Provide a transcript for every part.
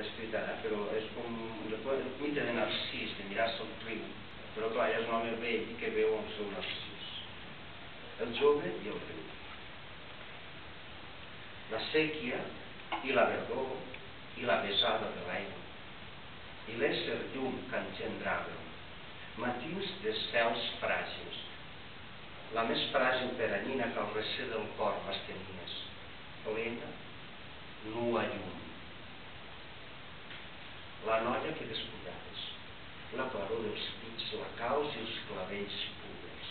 l'he escrit ara, però és com el mite de Narcís, de mirar-se al riu, però clar, és un home vell que veu el seu Narcís, el jove i el riu, la séquia i la verdor i la besada de l'aigua, i l'ésser llum que engendrava, matins de cels fràgils, la més fràgil peranyina que al recer del cor les tenies, plena, nua llum. La noia que despullaves, la claror dels pits, la calç i els clavells púbers,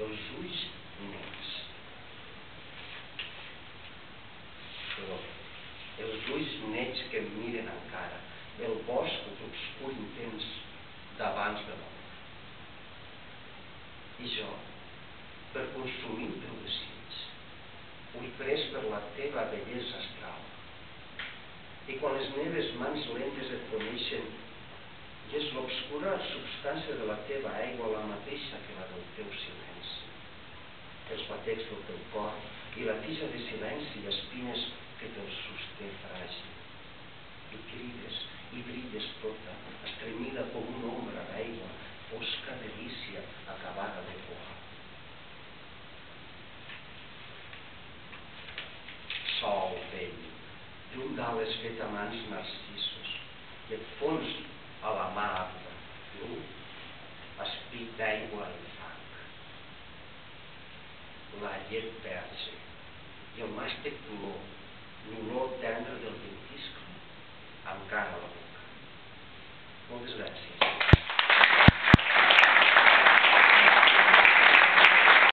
els ulls negres. Però els ulls nets que em miren encara, el bosc obscur intens d'abans de l'home. I jo, per consumir el teu desig, vull pres per la teva bellesa astral. I quan les meves mans lentes et coneixen, i és l'obscura substància de la teva aigua la mateixa que la del teu silenci, els batecs del teu cor i la tija de silenci i espines que te'l sosté fràgil. I crides i brilles tota, estremida com una ombra d'aigua, fosca delícia acabada de coar. Sol vell, llum d'ales fet a mans narcisos, i et fons a la mà àvida, nu, espit d'aigua i fang. La llet verge i el màstec d'olor, l'olor tendre del ventiscle, encara a la boca. Moltes gràcies.